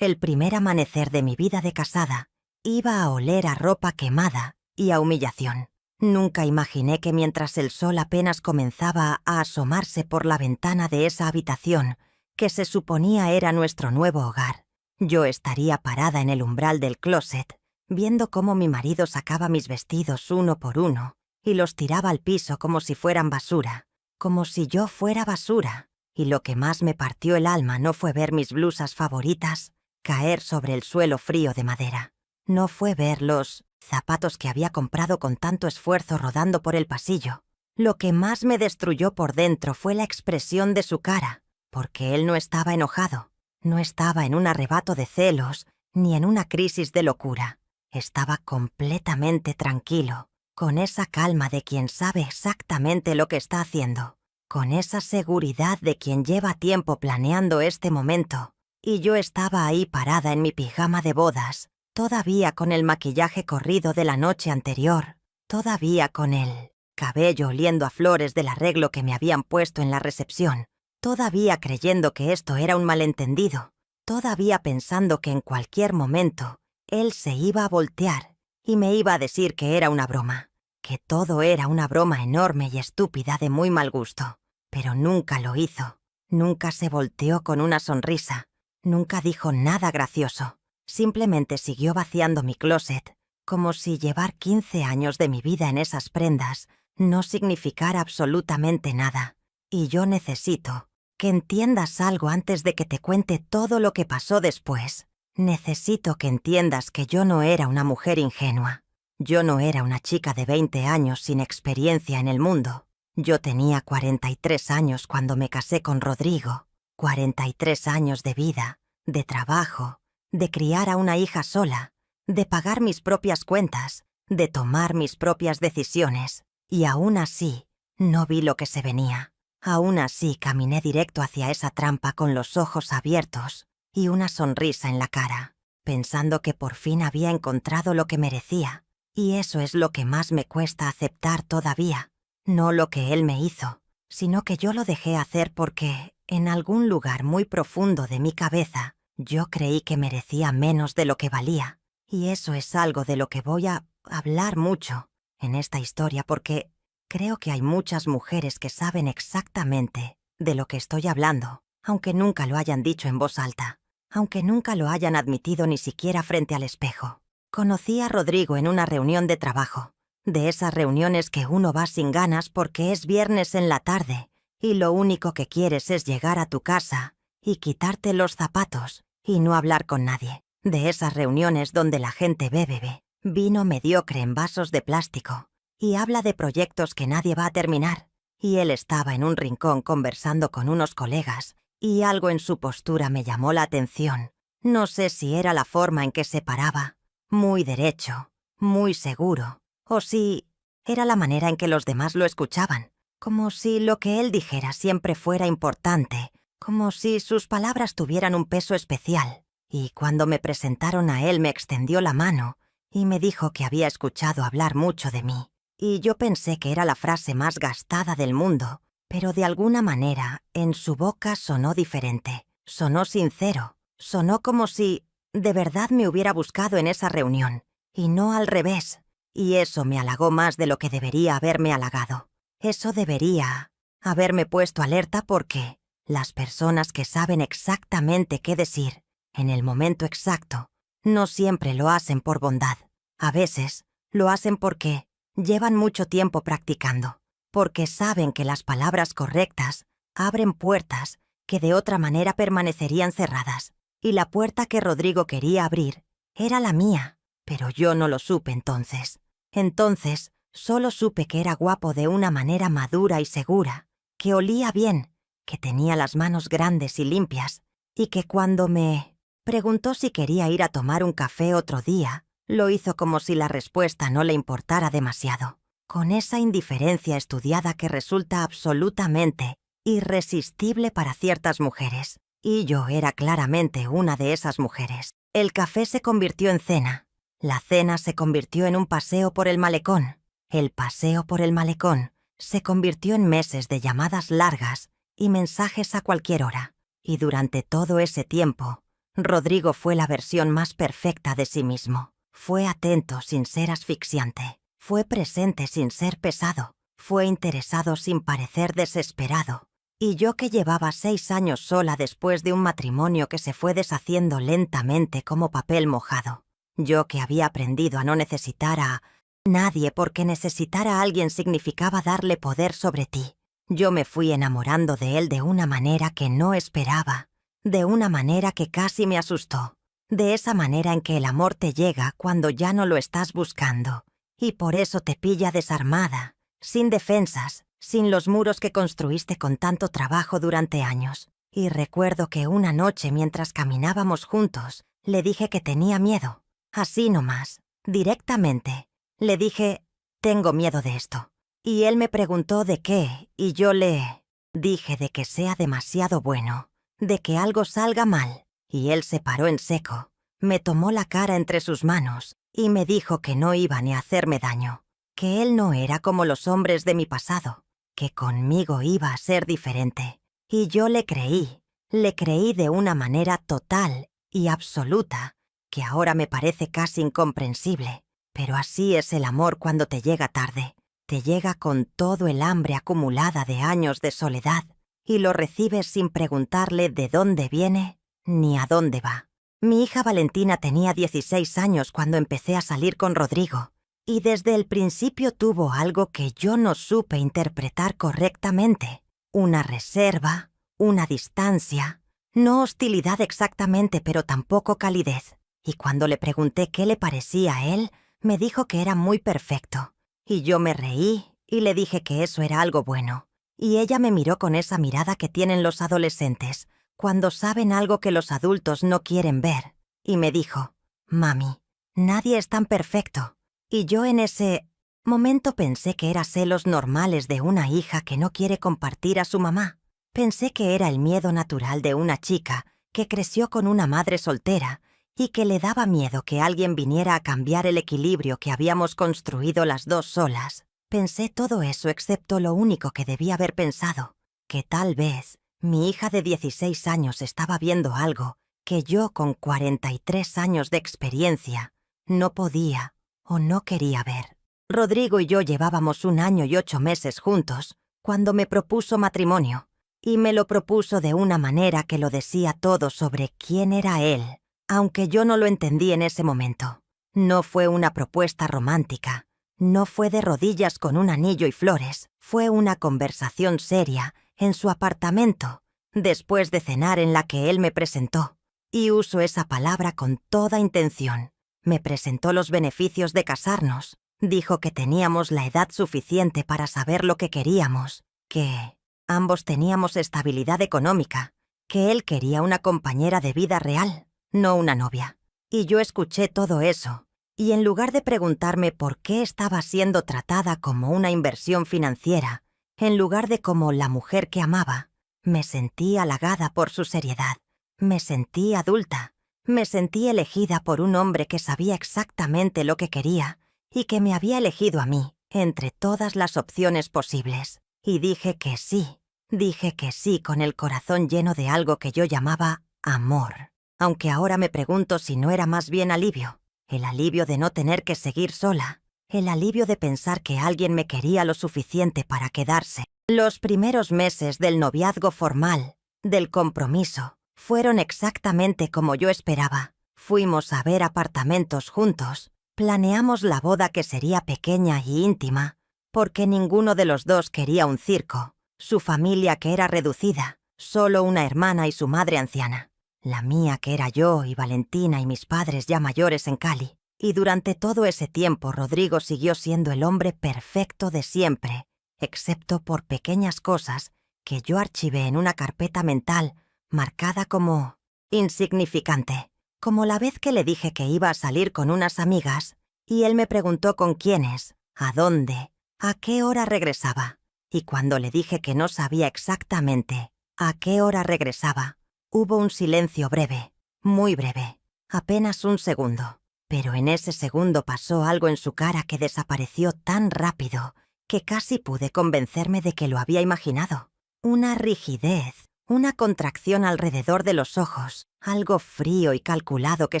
El primer amanecer de mi vida de casada iba a oler a ropa quemada y a humillación. Nunca imaginé que mientras el sol apenas comenzaba a asomarse por la ventana de esa habitación, que se suponía era nuestro nuevo hogar, yo estaría parada en el umbral del closet, viendo cómo mi marido sacaba mis vestidos uno por uno y los tiraba al piso como si fueran basura, como si yo fuera basura. Y lo que más me partió el alma no fue ver mis blusas favoritas caer sobre el suelo frío de madera. No fue ver los zapatos que había comprado con tanto esfuerzo rodando por el pasillo. Lo que más me destruyó por dentro fue la expresión de su cara, porque él no estaba enojado, no estaba en un arrebato de celos ni en una crisis de locura. Estaba completamente tranquilo, con esa calma de quien sabe exactamente lo que está haciendo, con esa seguridad de quien lleva tiempo planeando este momento. Y yo estaba ahí parada en mi pijama de bodas, todavía con el maquillaje corrido de la noche anterior, todavía con el cabello oliendo a flores del arreglo que me habían puesto en la recepción, todavía creyendo que esto era un malentendido, todavía pensando que en cualquier momento él se iba a voltear y me iba a decir que era una broma, que todo era una broma enorme y estúpida de muy mal gusto. Pero nunca lo hizo, nunca se volteó con una sonrisa. Nunca dijo nada gracioso, simplemente siguió vaciando mi closet, como si llevar 15 años de mi vida en esas prendas no significara absolutamente nada. Y yo necesito que entiendas algo antes de que te cuente todo lo que pasó después. Necesito que entiendas que yo no era una mujer ingenua. Yo no era una chica de 20 años sin experiencia en el mundo. Yo tenía 43 años cuando me casé con Rodrigo. 43 años de vida, de trabajo, de criar a una hija sola, de pagar mis propias cuentas, de tomar mis propias decisiones. Y aún así, no vi lo que se venía. Aún así, caminé directo hacia esa trampa con los ojos abiertos y una sonrisa en la cara, pensando que por fin había encontrado lo que merecía. Y eso es lo que más me cuesta aceptar todavía. No lo que él me hizo, sino que yo lo dejé hacer porque, en algún lugar muy profundo de mi cabeza, yo creí que merecía menos de lo que valía. Y eso es algo de lo que voy a hablar mucho en esta historia porque creo que hay muchas mujeres que saben exactamente de lo que estoy hablando, aunque nunca lo hayan dicho en voz alta, aunque nunca lo hayan admitido ni siquiera frente al espejo. Conocí a Rodrigo en una reunión de trabajo, de esas reuniones que uno va sin ganas porque es viernes en la tarde y lo único que quieres es llegar a tu casa y quitarte los zapatos y no hablar con nadie. De esas reuniones donde la gente bebe vino mediocre en vasos de plástico y habla de proyectos que nadie va a terminar. Y él estaba en un rincón conversando con unos colegas y algo en su postura me llamó la atención. No sé si era la forma en que se paraba, muy derecho, muy seguro, o si era la manera en que los demás lo escuchaban, como si lo que él dijera siempre fuera importante, como si sus palabras tuvieran un peso especial. Y cuando me presentaron a él me extendió la mano y me dijo que había escuchado hablar mucho de mí. Y yo pensé que era la frase más gastada del mundo, pero de alguna manera en su boca sonó diferente, sonó sincero, sonó como si de verdad me hubiera buscado en esa reunión, y no al revés. Y eso me halagó más de lo que debería haberme halagado. Eso debería haberme puesto alerta porque las personas que saben exactamente qué decir en el momento exacto no siempre lo hacen por bondad. A veces lo hacen porque llevan mucho tiempo practicando, porque saben que las palabras correctas abren puertas que de otra manera permanecerían cerradas. Y la puerta que Rodrigo quería abrir era la mía, pero yo no lo supe entonces. Entonces, solo supe que era guapo de una manera madura y segura, que olía bien, que tenía las manos grandes y limpias, y que cuando me preguntó si quería ir a tomar un café otro día, lo hizo como si la respuesta no le importara demasiado, con esa indiferencia estudiada que resulta absolutamente irresistible para ciertas mujeres. Y yo era claramente una de esas mujeres. El café se convirtió en cena. La cena se convirtió en un paseo por el malecón. El paseo por el malecón se convirtió en meses de llamadas largas y mensajes a cualquier hora. Y durante todo ese tiempo, Rodrigo fue la versión más perfecta de sí mismo. Fue atento sin ser asfixiante. Fue presente sin ser pesado. Fue interesado sin parecer desesperado. Y yo, que llevaba 6 años sola después de un matrimonio que se fue deshaciendo lentamente como papel mojado. Yo, que había aprendido a no necesitar a nadie, porque necesitar a alguien significaba darle poder sobre ti. Yo me fui enamorando de él de una manera que no esperaba, de una manera que casi me asustó, de esa manera en que el amor te llega cuando ya no lo estás buscando, y por eso te pilla desarmada, sin defensas, sin los muros que construiste con tanto trabajo durante años. Y recuerdo que una noche, mientras caminábamos juntos, le dije que tenía miedo. Así nomás, directamente. Le dije, tengo miedo de esto. Y él me preguntó de qué, y yo le dije de que sea demasiado bueno, de que algo salga mal. Y él se paró en seco, me tomó la cara entre sus manos y me dijo que no iba ni a hacerme daño, que él no era como los hombres de mi pasado, que conmigo iba a ser diferente. Y yo le creí de una manera total y absoluta, que ahora me parece casi incomprensible. Pero así es el amor cuando te llega tarde. Te llega con todo el hambre acumulada de años de soledad y lo recibes sin preguntarle de dónde viene ni a dónde va. Mi hija Valentina tenía 16 años cuando empecé a salir con Rodrigo, y desde el principio tuvo algo que yo no supe interpretar correctamente. Una reserva, una distancia, no hostilidad exactamente, pero tampoco calidez. Y cuando le pregunté qué le parecía a él, me dijo que era muy perfecto. Y yo me reí y le dije que eso era algo bueno. Y ella me miró con esa mirada que tienen los adolescentes cuando saben algo que los adultos no quieren ver. Y me dijo, «Mami, nadie es tan perfecto». Y yo en ese momento pensé que era celos normales de una hija que no quiere compartir a su mamá. Pensé que era el miedo natural de una chica que creció con una madre soltera y que le daba miedo que alguien viniera a cambiar el equilibrio que habíamos construido las dos solas. Pensé todo eso excepto lo único que debía haber pensado, que tal vez mi hija de 16 años estaba viendo algo que yo, con 43 años de experiencia, no podía o no quería ver. Rodrigo y yo llevábamos 1 año y 8 meses juntos cuando me propuso matrimonio, y me lo propuso de una manera que lo decía todo sobre quién era él, aunque yo no lo entendí en ese momento. No fue una propuesta romántica, no fue de rodillas con un anillo y flores, fue una conversación seria en su apartamento, después de cenar, en la que él me presentó, y uso esa palabra con toda intención. Me presentó los beneficios de casarnos, dijo que teníamos la edad suficiente para saber lo que queríamos, que ambos teníamos estabilidad económica, que él quería una compañera de vida real, no una novia. Y yo escuché todo eso, y en lugar de preguntarme por qué estaba siendo tratada como una inversión financiera, en lugar de como la mujer que amaba, me sentí halagada por su seriedad, me sentí adulta, me sentí elegida por un hombre que sabía exactamente lo que quería y que me había elegido a mí entre todas las opciones posibles. Y dije que sí con el corazón lleno de algo que yo llamaba amor. Aunque ahora me pregunto si no era más bien alivio. El alivio de no tener que seguir sola. El alivio de pensar que alguien me quería lo suficiente para quedarse. Los primeros meses del noviazgo formal, del compromiso, fueron exactamente como yo esperaba. Fuimos a ver apartamentos juntos. Planeamos la boda, que sería pequeña y íntima, porque ninguno de los dos quería un circo. Su familia, que era reducida, solo una hermana y su madre anciana. La mía, que era yo y Valentina y mis padres ya mayores en Cali. Y durante todo ese tiempo Rodrigo siguió siendo el hombre perfecto de siempre, excepto por pequeñas cosas que yo archivé en una carpeta mental marcada como insignificante. Como la vez que le dije que iba a salir con unas amigas y él me preguntó con quiénes, a dónde, a qué hora regresaba. Y cuando le dije que no sabía exactamente a qué hora regresaba, hubo un silencio breve, muy breve, apenas 1 segundo. Pero en ese segundo pasó algo en su cara que desapareció tan rápido que casi pude convencerme de que lo había imaginado. Una rigidez, una contracción alrededor de los ojos, algo frío y calculado que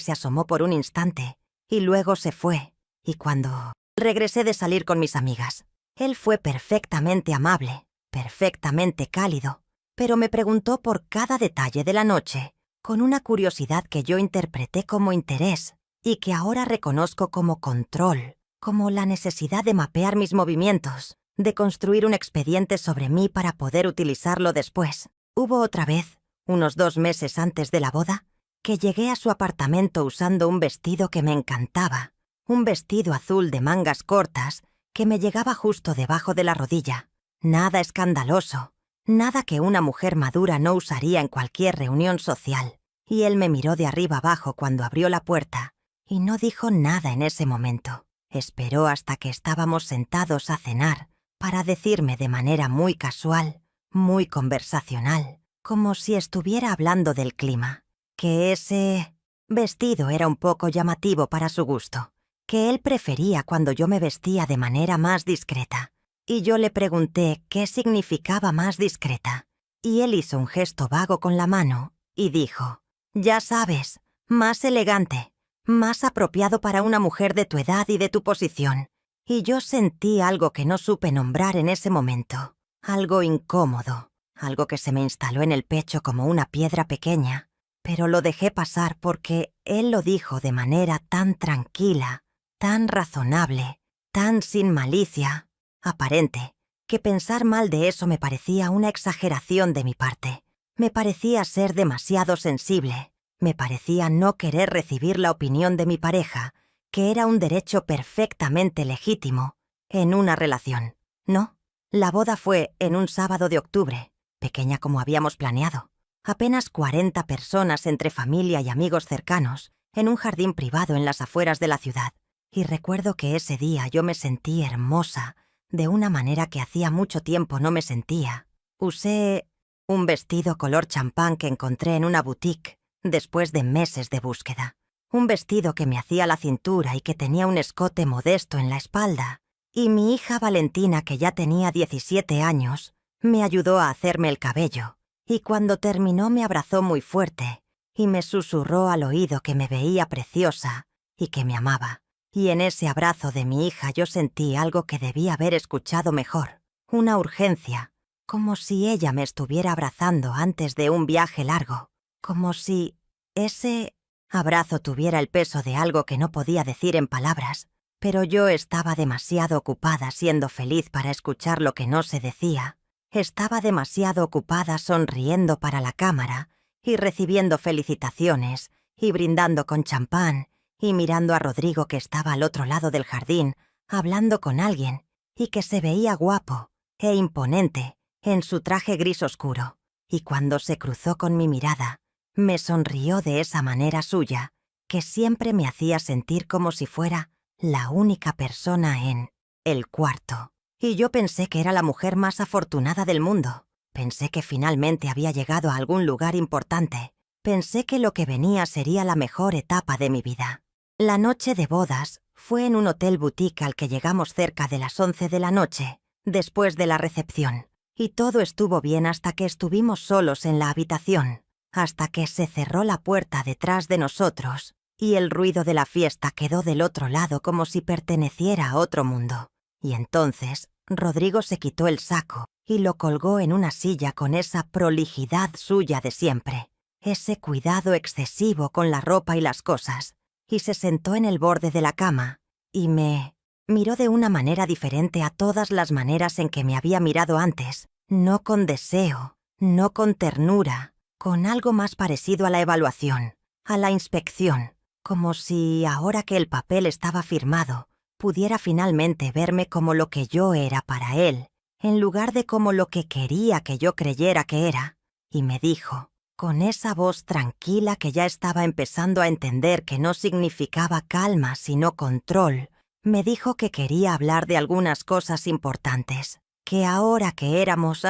se asomó por un instante, y luego se fue, y cuando regresé de salir con mis amigas, él fue perfectamente amable, perfectamente cálido, pero me preguntó por cada detalle de la noche, con una curiosidad que yo interpreté como interés, y que ahora reconozco como control, como la necesidad de mapear mis movimientos, de construir un expediente sobre mí para poder utilizarlo después. Hubo otra vez, unos 2 meses antes de la boda, que llegué a su apartamento usando un vestido que me encantaba, un vestido azul de mangas cortas que me llegaba justo debajo de la rodilla. Nada escandaloso, nada que una mujer madura no usaría en cualquier reunión social. Y él me miró de arriba abajo cuando abrió la puerta, y no dijo nada en ese momento. Esperó hasta que estábamos sentados a cenar para decirme de manera muy casual, muy conversacional, como si estuviera hablando del clima, que ese vestido era un poco llamativo para su gusto, que él prefería cuando yo me vestía de manera más discreta. Y yo le pregunté qué significaba más discreta, y él hizo un gesto vago con la mano y dijo: «Ya sabes, más elegante, más apropiado para una mujer de tu edad y de tu posición». Y yo sentí algo que no supe nombrar en ese momento, algo incómodo, algo que se me instaló en el pecho como una piedra pequeña, pero lo dejé pasar porque él lo dijo de manera tan tranquila, tan razonable, tan sin malicia aparente, que pensar mal de eso me parecía una exageración de mi parte. Me parecía ser demasiado sensible, me parecía no querer recibir la opinión de mi pareja, que era un derecho perfectamente legítimo en una relación. No, la boda fue en un sábado de octubre, pequeña como habíamos planeado. Apenas 40 personas entre familia y amigos cercanos, en un jardín privado en las afueras de la ciudad. Y recuerdo que ese día yo me sentí hermosa, de una manera que hacía mucho tiempo no me sentía. Usé un vestido color champán que encontré en una boutique después de meses de búsqueda. Un vestido que me hacía la cintura y que tenía un escote modesto en la espalda. Y mi hija Valentina, que ya tenía 17 años, me ayudó a hacerme el cabello. Y cuando terminó me abrazó muy fuerte y me susurró al oído que me veía preciosa y que me amaba. Y en ese abrazo de mi hija yo sentí algo que debía haber escuchado mejor, una urgencia, como si ella me estuviera abrazando antes de un viaje largo, como si ese abrazo tuviera el peso de algo que no podía decir en palabras, pero yo estaba demasiado ocupada siendo feliz para escuchar lo que no se decía. Estaba demasiado ocupada sonriendo para la cámara y recibiendo felicitaciones y brindando con champán y mirando a Rodrigo, que estaba al otro lado del jardín, hablando con alguien, y que se veía guapo e imponente en su traje gris oscuro. Y cuando se cruzó con mi mirada, me sonrió de esa manera suya, que siempre me hacía sentir como si fuera la única persona en el cuarto. Y yo pensé que era la mujer más afortunada del mundo. Pensé que finalmente había llegado a algún lugar importante. Pensé que lo que venía sería la mejor etapa de mi vida. La noche de bodas fue en un hotel boutique al que llegamos cerca de las 11 de la noche, después de la recepción. Y todo estuvo bien hasta que estuvimos solos en la habitación, hasta que se cerró la puerta detrás de nosotros y el ruido de la fiesta quedó del otro lado como si perteneciera a otro mundo. Y entonces Rodrigo se quitó el saco y lo colgó en una silla con esa prolijidad suya de siempre, ese cuidado excesivo con la ropa y las cosas, y se sentó en el borde de la cama y me miró de una manera diferente a todas las maneras en que me había mirado antes, no con deseo, no con ternura, con algo más parecido a la evaluación, a la inspección, como si, ahora que el papel estaba firmado, pudiera finalmente verme como lo que yo era para él, en lugar de como lo que quería que yo creyera que era. Y me dijo, con esa voz tranquila que ya estaba empezando a entender que no significaba calma sino control, me dijo que quería hablar de algunas cosas importantes, que ahora que éramos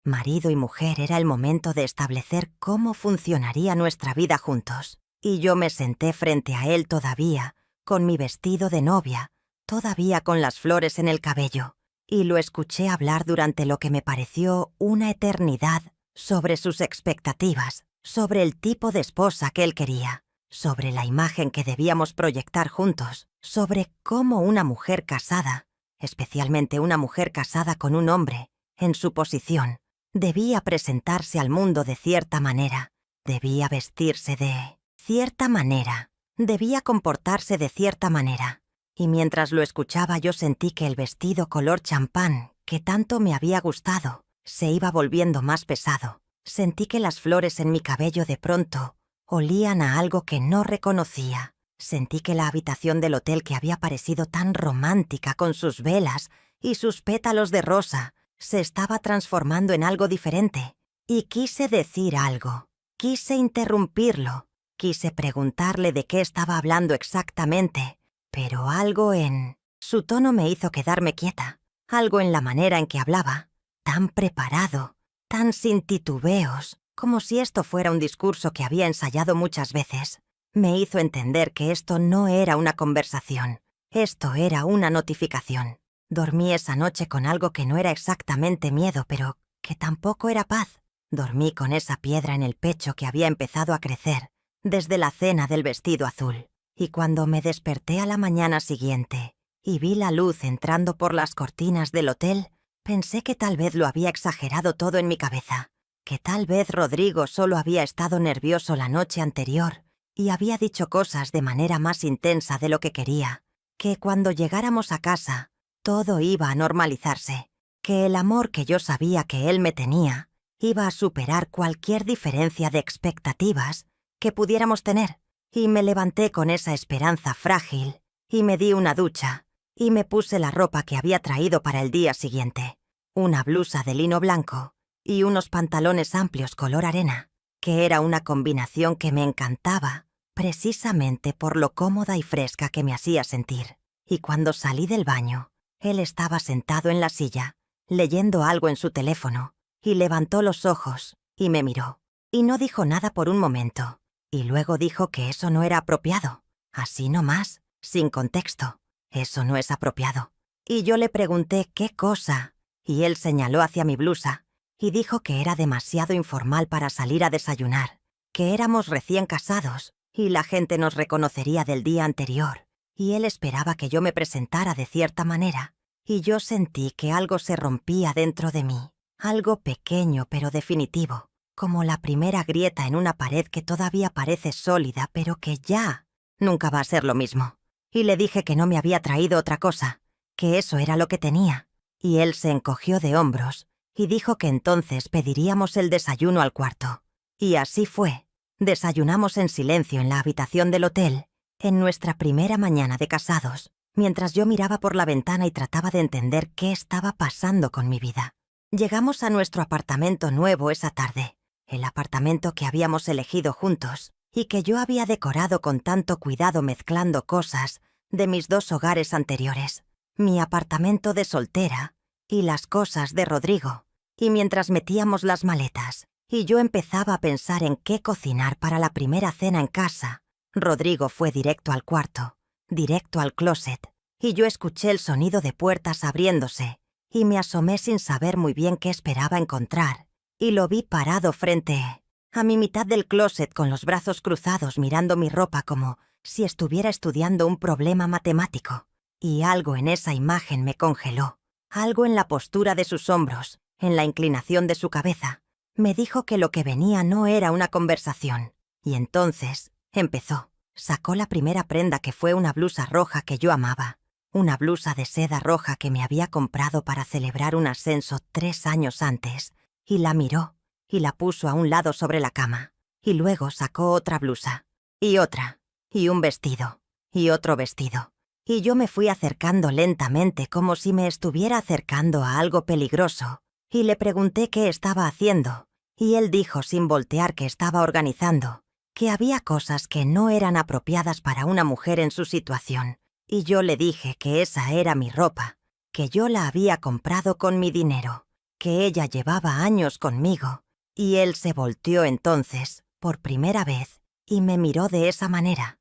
marido y mujer era el momento de establecer cómo funcionaría nuestra vida juntos. Y yo me senté frente a él todavía, con mi vestido de novia, todavía con las flores en el cabello, y lo escuché hablar durante lo que me pareció una eternidad sobre sus expectativas, sobre el tipo de esposa que él quería, sobre la imagen que debíamos proyectar juntos, sobre cómo una mujer casada, especialmente una mujer casada con un hombre, en su posición, debía presentarse al mundo de cierta manera, debía vestirse de cierta manera, debía comportarse de cierta manera. Y mientras lo escuchaba yo sentí que el vestido color champán, que tanto me había gustado, se iba volviendo más pesado. Sentí que las flores en mi cabello de pronto olían a algo que no reconocía. Sentí que la habitación del hotel que había parecido tan romántica con sus velas y sus pétalos de rosa se estaba transformando en algo diferente. Y quise decir algo. Quise interrumpirlo. Quise preguntarle de qué estaba hablando exactamente. Pero algo en su tono me hizo quedarme quieta. Algo en la manera en que hablaba, tan preparado, tan sin titubeos, como si esto fuera un discurso que había ensayado muchas veces, me hizo entender que esto no era una conversación, esto era una notificación. Dormí esa noche con algo que no era exactamente miedo, pero que tampoco era paz. Dormí con esa piedra en el pecho que había empezado a crecer desde la cena del vestido azul. Y cuando me desperté a la mañana siguiente y vi la luz entrando por las cortinas del hotel, pensé que tal vez lo había exagerado todo en mi cabeza, que tal vez Rodrigo solo había estado nervioso la noche anterior y había dicho cosas de manera más intensa de lo que quería, que cuando llegáramos a casa todo iba a normalizarse, que el amor que yo sabía que él me tenía iba a superar cualquier diferencia de expectativas que pudiéramos tener. Y me levanté con esa esperanza frágil, y me di una ducha, y me puse la ropa que había traído para el día siguiente, una blusa de lino blanco y unos pantalones amplios color arena, que era una combinación que me encantaba, precisamente por lo cómoda y fresca que me hacía sentir. Y cuando salí del baño, él estaba sentado en la silla, leyendo algo en su teléfono, y levantó los ojos y me miró, y no dijo nada por un momento. Y luego dijo que eso no era apropiado. Así nomás, sin contexto. Eso no es apropiado. Y yo le pregunté qué cosa, y él señaló hacia mi blusa, y dijo que era demasiado informal para salir a desayunar, que éramos recién casados, y la gente nos reconocería del día anterior, y él esperaba que yo me presentara de cierta manera, y yo sentí que algo se rompía dentro de mí, algo pequeño pero definitivo, como la primera grieta en una pared que todavía parece sólida, pero que ya nunca va a ser lo mismo. Y le dije que no me había traído otra cosa, que eso era lo que tenía. Y él se encogió de hombros y dijo que entonces pediríamos el desayuno al cuarto. Y así fue. Desayunamos en silencio en la habitación del hotel, en nuestra primera mañana de casados, mientras yo miraba por la ventana y trataba de entender qué estaba pasando con mi vida. Llegamos a nuestro apartamento nuevo esa tarde. El apartamento que habíamos elegido juntos y que yo había decorado con tanto cuidado mezclando cosas de mis dos hogares anteriores, mi apartamento de soltera y las cosas de Rodrigo. Y mientras metíamos las maletas y yo empezaba a pensar en qué cocinar para la primera cena en casa, Rodrigo fue directo al cuarto, directo al closet, y yo escuché el sonido de puertas abriéndose y me asomé sin saber muy bien qué esperaba encontrar. Y lo vi parado frente a mi mitad del closet con los brazos cruzados mirando mi ropa como si estuviera estudiando un problema matemático. Y algo en esa imagen me congeló. Algo en la postura de sus hombros, en la inclinación de su cabeza. Me dijo que lo que venía no era una conversación. Y entonces empezó. Sacó la primera prenda que fue una blusa roja que yo amaba. Una blusa de seda roja que me había comprado para celebrar un ascenso 3 años antes. Y la miró, y la puso a un lado sobre la cama, y luego sacó otra blusa, y otra, y un vestido, y otro vestido, y yo me fui acercando lentamente como si me estuviera acercando a algo peligroso, y le pregunté qué estaba haciendo, y él dijo sin voltear que estaba organizando, que había cosas que no eran apropiadas para una mujer en su situación, y yo le dije que esa era mi ropa, que yo la había comprado con mi dinero, que ella llevaba años conmigo, y él se volteó entonces, por primera vez, y me miró de esa manera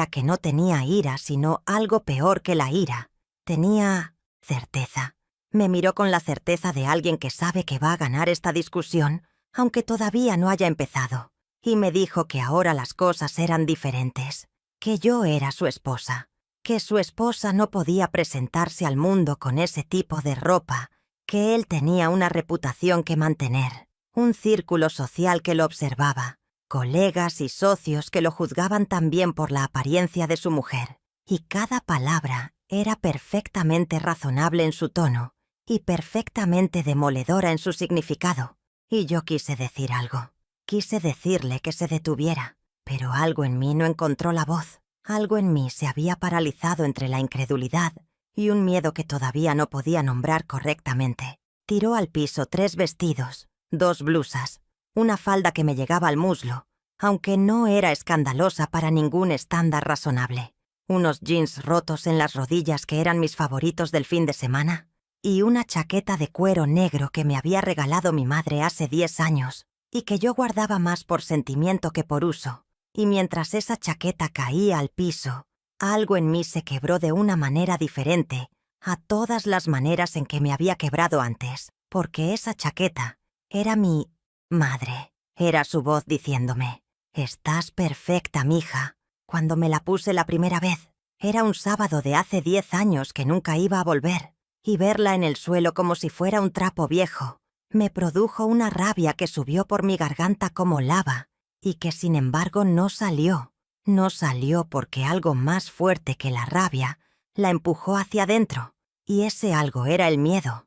que no tenía ira, sino algo peor que la ira. Tenía certeza. Me miró con la certeza de alguien que sabe que va a ganar esta discusión, aunque todavía no haya empezado, y me dijo que ahora las cosas eran diferentes, que yo era su esposa, que su esposa no podía presentarse al mundo con ese tipo de ropa, que él tenía una reputación que mantener, un círculo social que lo observaba, colegas y socios que lo juzgaban también por la apariencia de su mujer, y cada palabra era perfectamente razonable en su tono y perfectamente demoledora en su significado. Y yo quise decir algo. Quise decirle que se detuviera, pero algo en mí no encontró la voz. Algo en mí se había paralizado entre la incredulidad y un miedo que todavía no podía nombrar correctamente. Tiró al piso 3 vestidos, 2 blusas, una falda que me llegaba al muslo, aunque no era escandalosa para ningún estándar razonable, unos jeans rotos en las rodillas que eran mis favoritos del fin de semana, y una chaqueta de cuero negro que me había regalado mi madre hace 10 años y que yo guardaba más por sentimiento que por uso. Y mientras esa chaqueta caía al piso, algo en mí se quebró de una manera diferente a todas las maneras en que me había quebrado antes, porque esa chaqueta era mi madre. Era su voz diciéndome: «Estás perfecta, mija». Cuando me la puse la primera vez, era un sábado de hace 10 años que nunca iba a volver, y verla en el suelo como si fuera un trapo viejo me produjo una rabia que subió por mi garganta como lava y que sin embargo no salió. No salió porque algo más fuerte que la rabia la empujó hacia adentro, y ese algo era el miedo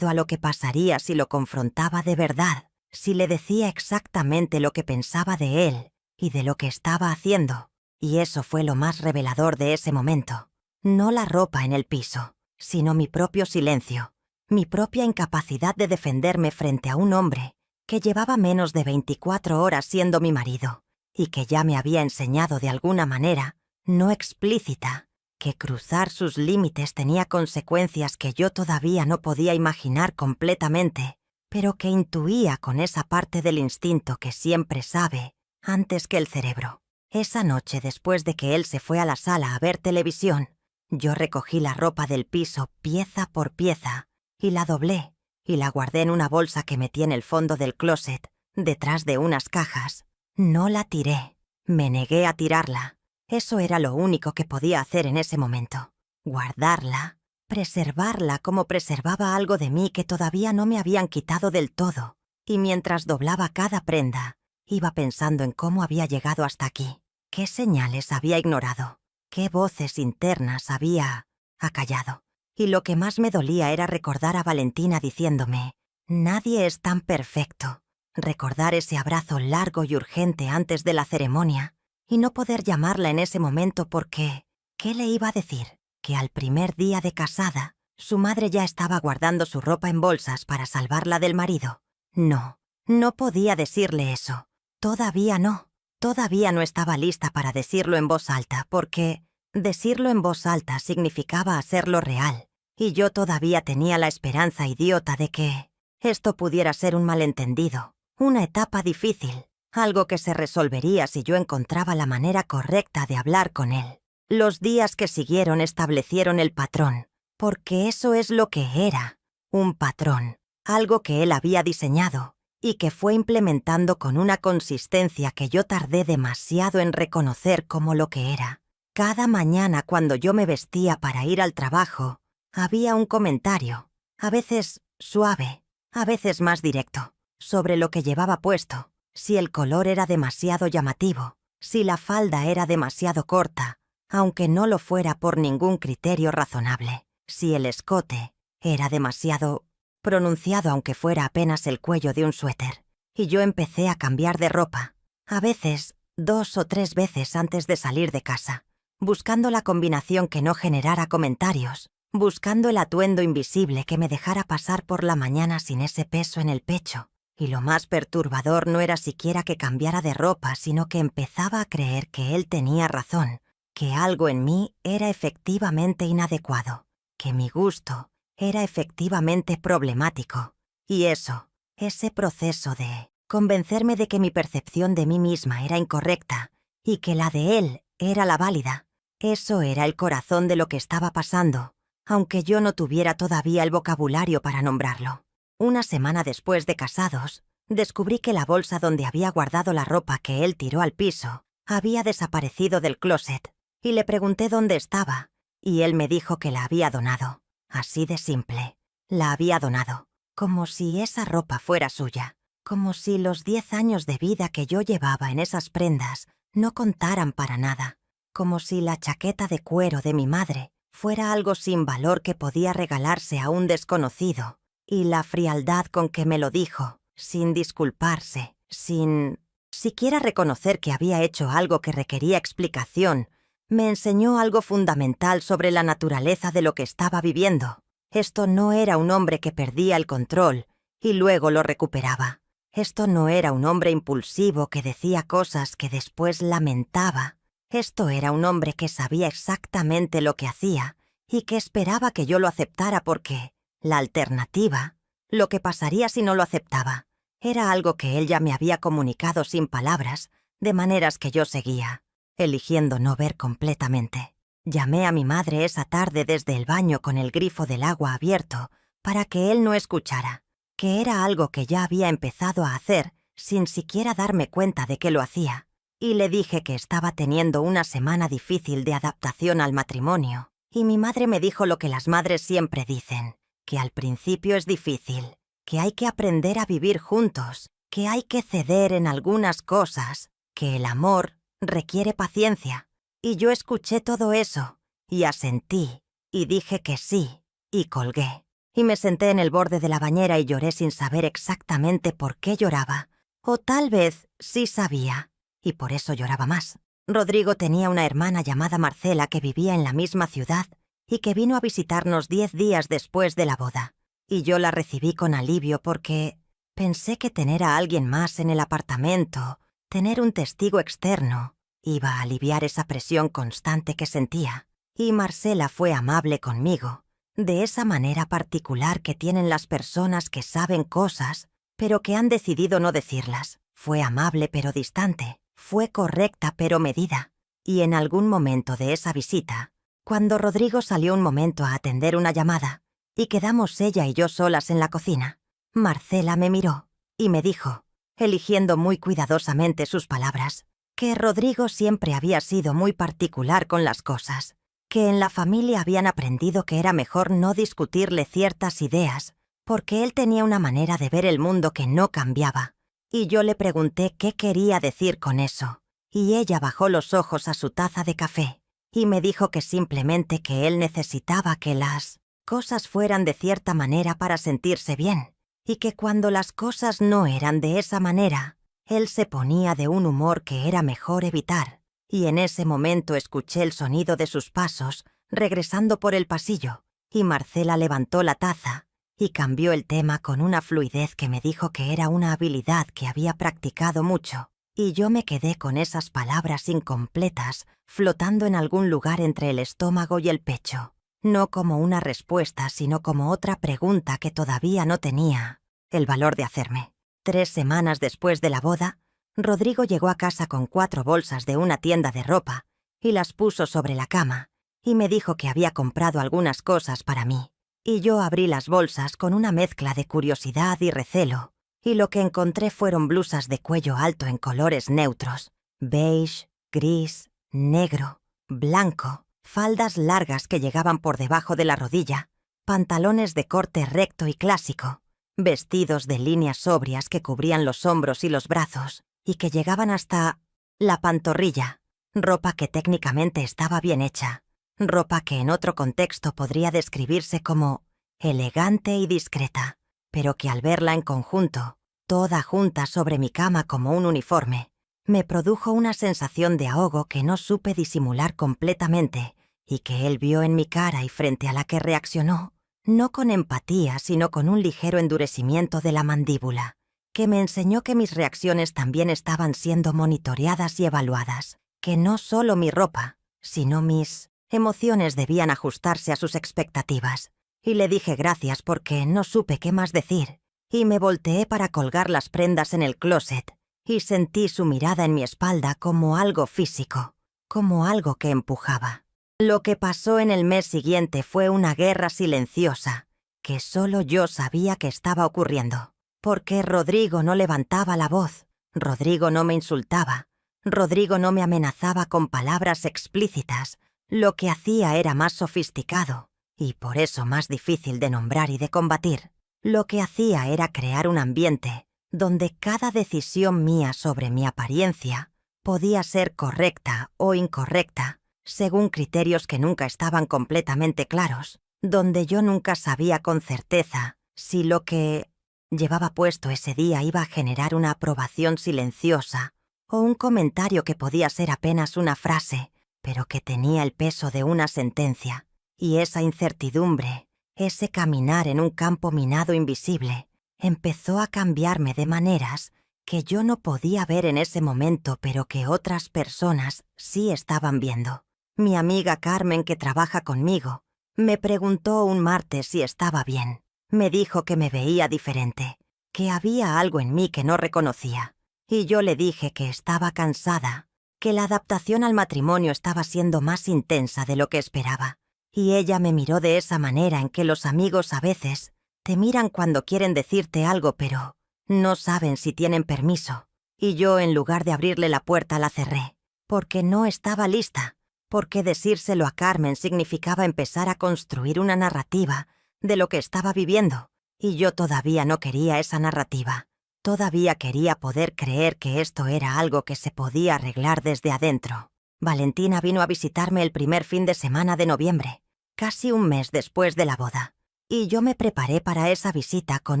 a lo que pasaría si lo confrontaba de verdad, si le decía exactamente lo que pensaba de él y de lo que estaba haciendo. Y eso fue lo más revelador de ese momento. No la ropa en el piso, sino mi propio silencio, mi propia incapacidad de defenderme frente a un hombre que llevaba menos de 24 horas siendo mi marido y que ya me había enseñado de alguna manera, no explícita, que cruzar sus límites tenía consecuencias que yo todavía no podía imaginar completamente, pero que intuía con esa parte del instinto que siempre sabe antes que el cerebro. Esa noche, después de que él se fue a la sala a ver televisión, yo recogí la ropa del piso pieza por pieza y la doblé y la guardé en una bolsa que metí en el fondo del closet, detrás de unas cajas. No la tiré. Me negué a tirarla. Eso era lo único que podía hacer en ese momento. Guardarla, preservarla como preservaba algo de mí que todavía no me habían quitado del todo. Y mientras doblaba cada prenda, iba pensando en cómo había llegado hasta aquí, qué señales había ignorado, qué voces internas había acallado. Y lo que más me dolía era recordar a Valentina diciéndome: «Nadie es tan perfecto». Recordar ese abrazo largo y urgente antes de la ceremonia y no poder llamarla en ese momento porque, ¿qué le iba a decir? Que al primer día de casada, su madre ya estaba guardando su ropa en bolsas para salvarla del marido. No, no podía decirle eso. Todavía no. Todavía no estaba lista para decirlo en voz alta porque decirlo en voz alta significaba hacerlo real, y yo todavía tenía la esperanza idiota de que esto pudiera ser un malentendido, una etapa difícil, algo que se resolvería si yo encontraba la manera correcta de hablar con él. Los días que siguieron establecieron el patrón, porque eso es lo que era, un patrón, algo que él había diseñado y que fue implementando con una consistencia que yo tardé demasiado en reconocer como lo que era. Cada mañana cuando yo me vestía para ir al trabajo, había un comentario, a veces suave, a veces más directo, sobre lo que llevaba puesto, si el color era demasiado llamativo, si la falda era demasiado corta, aunque no lo fuera por ningún criterio razonable, si el escote era demasiado pronunciado aunque fuera apenas el cuello de un suéter. Y yo empecé a cambiar de ropa, a veces 2 o 3 veces antes de salir de casa, buscando la combinación que no generara comentarios, buscando el atuendo invisible que me dejara pasar por la mañana sin ese peso en el pecho. Y lo más perturbador no era siquiera que cambiara de ropa, sino que empezaba a creer que él tenía razón, que algo en mí era efectivamente inadecuado, que mi gusto era efectivamente problemático. Y eso, ese proceso de convencerme de que mi percepción de mí misma era incorrecta y que la de él era la válida, eso era el corazón de lo que estaba pasando, aunque yo no tuviera todavía el vocabulario para nombrarlo. Una semana después de casados, descubrí que la bolsa donde había guardado la ropa que él tiró al piso había desaparecido del closet, y le pregunté dónde estaba, y él me dijo que la había donado. Así de simple. La había donado, como si esa ropa fuera suya, como si los 10 años de vida que yo llevaba en esas prendas no contaran para nada, como si la chaqueta de cuero de mi madre fuera algo sin valor que podía regalarse a un desconocido, y la frialdad con que me lo dijo, sin disculparse, sin siquiera reconocer que había hecho algo que requería explicación, me enseñó algo fundamental sobre la naturaleza de lo que estaba viviendo. Esto no era un hombre que perdía el control y luego lo recuperaba. Esto no era un hombre impulsivo que decía cosas que después lamentaba. Esto era un hombre que sabía exactamente lo que hacía y que esperaba que yo lo aceptara porque la alternativa, lo que pasaría si no lo aceptaba, era algo que él ya me había comunicado sin palabras, de maneras que yo seguía, eligiendo no ver completamente. Llamé a mi madre esa tarde desde el baño con el grifo del agua abierto para que él no escuchara, que era algo que ya había empezado a hacer sin siquiera darme cuenta de que lo hacía, y le dije que estaba teniendo una semana difícil de adaptación al matrimonio, y mi madre me dijo lo que las madres siempre dicen, que al principio es difícil, que hay que aprender a vivir juntos, que hay que ceder en algunas cosas, que el amor requiere paciencia. Y yo escuché todo eso, y asentí, y dije que sí, y colgué. Y me senté en el borde de la bañera y lloré sin saber exactamente por qué lloraba. O tal vez sí sabía, y por eso lloraba más. Rodrigo tenía una hermana llamada Marcela que vivía en la misma ciudad y que vino a visitarnos 10 días después de la boda. Y yo la recibí con alivio porque pensé que tener a alguien más en el apartamento, tener un testigo externo, iba a aliviar esa presión constante que sentía. Y Marcela fue amable conmigo, de esa manera particular que tienen las personas que saben cosas, pero que han decidido no decirlas. Fue amable pero distante, fue correcta pero medida. Y en algún momento de esa visita, cuando Rodrigo salió un momento a atender una llamada, y quedamos ella y yo solas en la cocina, Marcela me miró y me dijo, eligiendo muy cuidadosamente sus palabras, que Rodrigo siempre había sido muy particular con las cosas, que en la familia habían aprendido que era mejor no discutirle ciertas ideas, porque él tenía una manera de ver el mundo que no cambiaba. Y yo le pregunté qué quería decir con eso, y ella bajó los ojos a su taza de café, y me dijo que simplemente que él necesitaba que las cosas fueran de cierta manera para sentirse bien, y que cuando las cosas no eran de esa manera, él se ponía de un humor que era mejor evitar, y en ese momento escuché el sonido de sus pasos regresando por el pasillo, y Marcela levantó la taza y cambió el tema con una fluidez que me dijo que era una habilidad que había practicado mucho, y yo me quedé con esas palabras incompletas flotando en algún lugar entre el estómago y el pecho, no como una respuesta, sino como otra pregunta que todavía no tenía el valor de hacerme. 3 semanas después de la boda, Rodrigo llegó a casa con 4 bolsas de una tienda de ropa y las puso sobre la cama, y me dijo que había comprado algunas cosas para mí. Y yo abrí las bolsas con una mezcla de curiosidad y recelo, y lo que encontré fueron blusas de cuello alto en colores neutros, beige, gris, negro, blanco, faldas largas que llegaban por debajo de la rodilla, pantalones de corte recto y clásico, vestidos de líneas sobrias que cubrían los hombros y los brazos y que llegaban hasta la pantorrilla, ropa que técnicamente estaba bien hecha, ropa que en otro contexto podría describirse como elegante y discreta, pero que al verla en conjunto, toda junta sobre mi cama como un uniforme, me produjo una sensación de ahogo que no supe disimular completamente y que él vio en mi cara y frente a la que reaccionó, no con empatía, sino con un ligero endurecimiento de la mandíbula, que me enseñó que mis reacciones también estaban siendo monitoreadas y evaluadas, que no solo mi ropa, sino mis emociones debían ajustarse a sus expectativas. Y le dije gracias porque no supe qué más decir, y me volteé para colgar las prendas en el closet, y sentí su mirada en mi espalda como algo físico, como algo que empujaba. Lo que pasó en el mes siguiente fue una guerra silenciosa, que solo yo sabía que estaba ocurriendo. Porque Rodrigo no levantaba la voz, Rodrigo no me insultaba, Rodrigo no me amenazaba con palabras explícitas. Lo que hacía era más sofisticado, y por eso más difícil de nombrar y de combatir. Lo que hacía era crear un ambiente donde cada decisión mía sobre mi apariencia podía ser correcta o incorrecta, según criterios que nunca estaban completamente claros, donde yo nunca sabía con certeza si lo que llevaba puesto ese día iba a generar una aprobación silenciosa o un comentario que podía ser apenas una frase, pero que tenía el peso de una sentencia. Y esa incertidumbre, ese caminar en un campo minado invisible, empezó a cambiarme de maneras que yo no podía ver en ese momento, pero que otras personas sí estaban viendo. Mi amiga Carmen, que trabaja conmigo, me preguntó un martes si estaba bien. Me dijo que me veía diferente, que había algo en mí que no reconocía. Y yo le dije que estaba cansada, que la adaptación al matrimonio estaba siendo más intensa de lo que esperaba. Y ella me miró de esa manera en que los amigos a veces te miran cuando quieren decirte algo, pero no saben si tienen permiso. Y yo, en lugar de abrirle la puerta, la cerré, porque no estaba lista, porque decírselo a Carmen significaba empezar a construir una narrativa de lo que estaba viviendo, y yo todavía no quería esa narrativa. Todavía quería poder creer que esto era algo que se podía arreglar desde adentro. Valentina vino a visitarme el primer fin de semana de noviembre, casi un mes después de la boda, y yo me preparé para esa visita con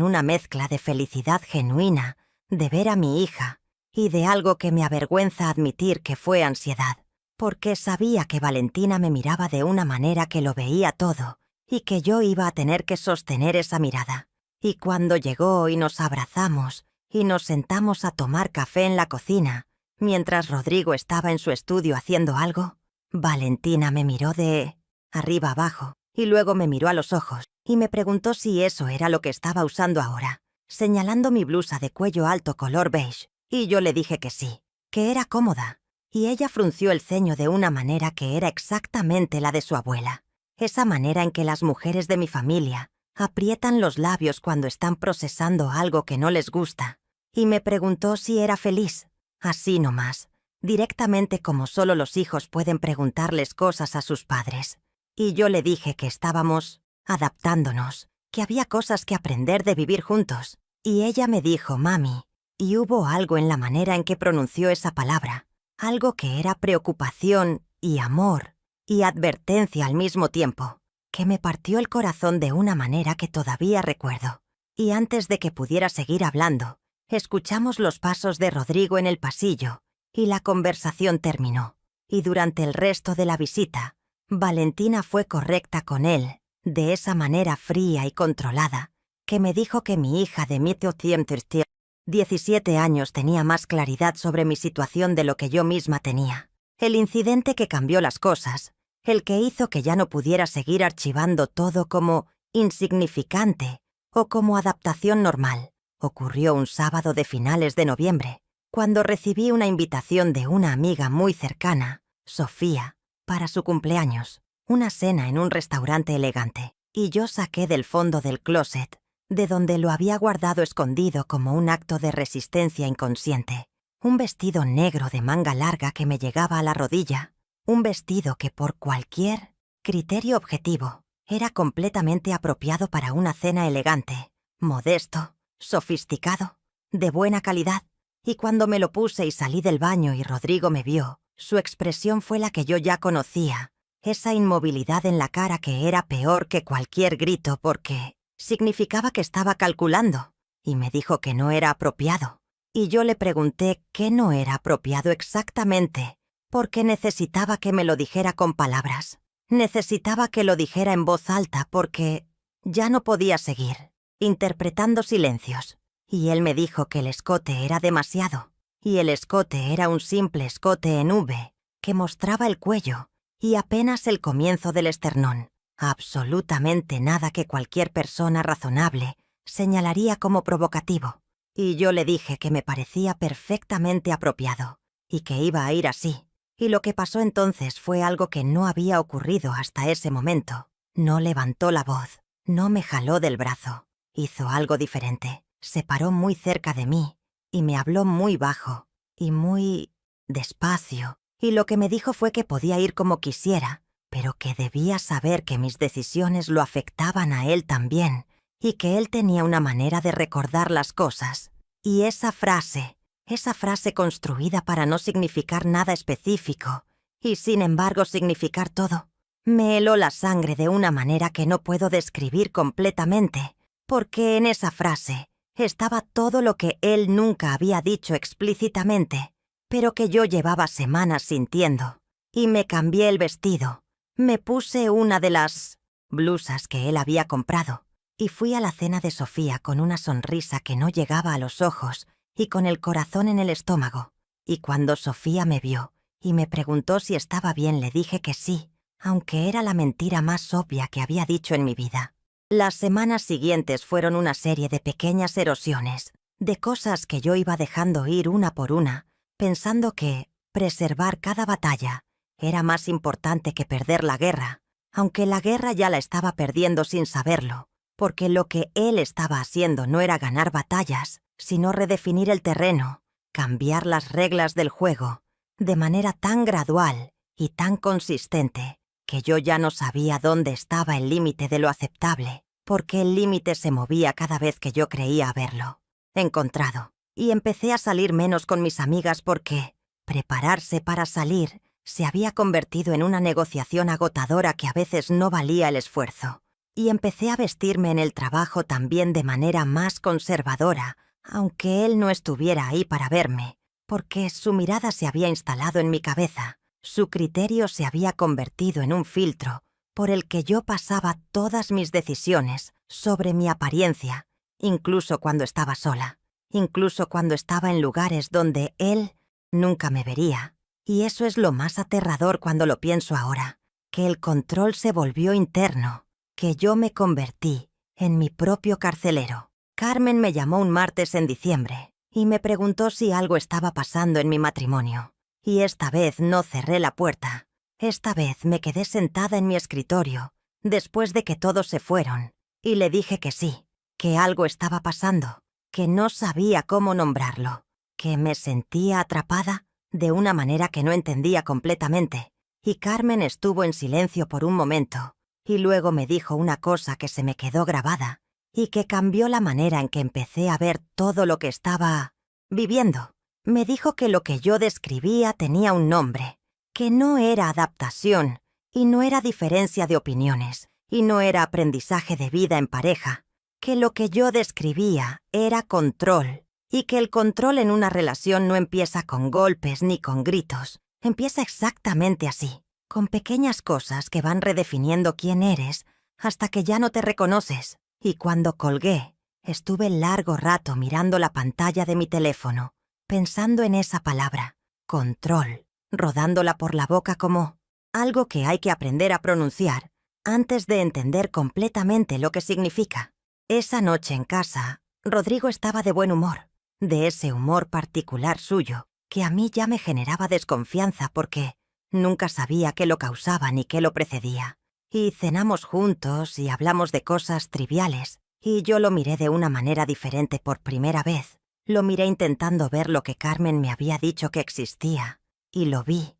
una mezcla de felicidad genuina, de ver a mi hija, y de algo que me avergüenza admitir que fue ansiedad, porque sabía que Valentina me miraba de una manera que lo veía todo, y que yo iba a tener que sostener esa mirada. Y cuando llegó y nos abrazamos, y nos sentamos a tomar café en la cocina, mientras Rodrigo estaba en su estudio haciendo algo, Valentina me miró de arriba abajo, y luego me miró a los ojos, y me preguntó si eso era lo que estaba usando ahora, señalando mi blusa de cuello alto color beige, y yo le dije que sí, que era cómoda, y ella frunció el ceño de una manera que era exactamente la de su abuela, esa manera en que las mujeres de mi familia aprietan los labios cuando están procesando algo que no les gusta, y me preguntó si era feliz, así nomás, directamente como solo los hijos pueden preguntarles cosas a sus padres. Y yo le dije que estábamos adaptándonos, que había cosas que aprender de vivir juntos. Y ella me dijo, mami, y hubo algo en la manera en que pronunció esa palabra, algo que era preocupación y amor y advertencia al mismo tiempo, que me partió el corazón de una manera que todavía recuerdo. Y antes de que pudiera seguir hablando, escuchamos los pasos de Rodrigo en el pasillo, y la conversación terminó. Y durante el resto de la visita, Valentina fue correcta con él, de esa manera fría y controlada, que me dijo que mi hija de 17 años tenía más claridad sobre mi situación de lo que yo misma tenía. El incidente que cambió las cosas, el que hizo que ya no pudiera seguir archivando todo como insignificante o como adaptación normal, ocurrió un sábado de finales de noviembre, cuando recibí una invitación de una amiga muy cercana, Sofía, para su cumpleaños, una cena en un restaurante elegante, y yo saqué del fondo del closet, de donde lo había guardado escondido como un acto de resistencia inconsciente, un vestido negro de manga larga que me llegaba a la rodilla, un vestido que por cualquier criterio objetivo era completamente apropiado para una cena elegante, modesto, sofisticado, de buena calidad. Y cuando me lo puse y salí del baño y Rodrigo me vio, su expresión fue la que yo ya conocía, esa inmovilidad en la cara que era peor que cualquier grito porque significaba que estaba calculando, y me dijo que no era apropiado. Y yo le pregunté qué no era apropiado exactamente, porque necesitaba que me lo dijera con palabras. Necesitaba que lo dijera en voz alta porque ya no podía seguir interpretando silencios. Y él me dijo que el escote era demasiado, y el escote era un simple escote en V, que mostraba el cuello y apenas el comienzo del esternón. Absolutamente nada que cualquier persona razonable señalaría como provocativo. Y yo le dije que me parecía perfectamente apropiado, y que iba a ir así. Y lo que pasó entonces fue algo que no había ocurrido hasta ese momento. No levantó la voz, no me jaló del brazo. Hizo algo diferente. Se paró muy cerca de mí y me habló muy bajo y muy despacio. Y lo que me dijo fue que podía ir como quisiera, pero que debía saber que mis decisiones lo afectaban a él también y que él tenía una manera de recordar las cosas. Y esa frase construida para no significar nada específico y sin embargo significar todo, me heló la sangre de una manera que no puedo describir completamente, porque en esa frase estaba todo lo que él nunca había dicho explícitamente, pero que yo llevaba semanas sintiendo. Y me cambié el vestido, me puse una de las blusas que él había comprado y fui a la cena de Sofía con una sonrisa que no llegaba a los ojos y con el corazón en el estómago. Y cuando Sofía me vio y me preguntó si estaba bien, le dije que sí, aunque era la mentira más obvia que había dicho en mi vida. Las semanas siguientes fueron una serie de pequeñas erosiones, de cosas que yo iba dejando ir una por una, pensando que preservar cada batalla era más importante que perder la guerra, aunque la guerra ya la estaba perdiendo sin saberlo, porque lo que él estaba haciendo no era ganar batallas, sino redefinir el terreno, cambiar las reglas del juego, de manera tan gradual y tan consistente, que yo ya no sabía dónde estaba el límite de lo aceptable, porque el límite se movía cada vez que yo creía haberlo encontrado. Y empecé a salir menos con mis amigas porque prepararse para salir se había convertido en una negociación agotadora que a veces no valía el esfuerzo. Y empecé a vestirme en el trabajo también de manera más conservadora, aunque él no estuviera ahí para verme, porque su mirada se había instalado en mi cabeza. Su criterio se había convertido en un filtro por el que yo pasaba todas mis decisiones sobre mi apariencia, incluso cuando estaba sola, incluso cuando estaba en lugares donde él nunca me vería. Y eso es lo más aterrador cuando lo pienso ahora, que el control se volvió interno, que yo me convertí en mi propio carcelero. Carmen me llamó un martes en diciembre y me preguntó si algo estaba pasando en mi matrimonio. Y esta vez no cerré la puerta. Esta vez me quedé sentada en mi escritorio, después de que todos se fueron, y le dije que sí, que algo estaba pasando, que no sabía cómo nombrarlo, que me sentía atrapada de una manera que no entendía completamente. Y Carmen estuvo en silencio por un momento, y luego me dijo una cosa que se me quedó grabada, y que cambió la manera en que empecé a ver todo lo que estaba viviendo. Me dijo que lo que yo describía tenía un nombre, que no era adaptación, y no era diferencia de opiniones, y no era aprendizaje de vida en pareja, que lo que yo describía era control, y que el control en una relación no empieza con golpes ni con gritos, empieza exactamente así, con pequeñas cosas que van redefiniendo quién eres hasta que ya no te reconoces. Y cuando colgué, estuve largo rato mirando la pantalla de mi teléfono, pensando en esa palabra, control, rodándola por la boca como algo que hay que aprender a pronunciar antes de entender completamente lo que significa. Esa noche en casa, Rodrigo estaba de buen humor, de ese humor particular suyo, que a mí ya me generaba desconfianza porque nunca sabía qué lo causaba ni qué lo precedía. Y cenamos juntos y hablamos de cosas triviales, y yo lo miré de una manera diferente por primera vez. Lo miré intentando ver lo que Carmen me había dicho que existía, y lo vi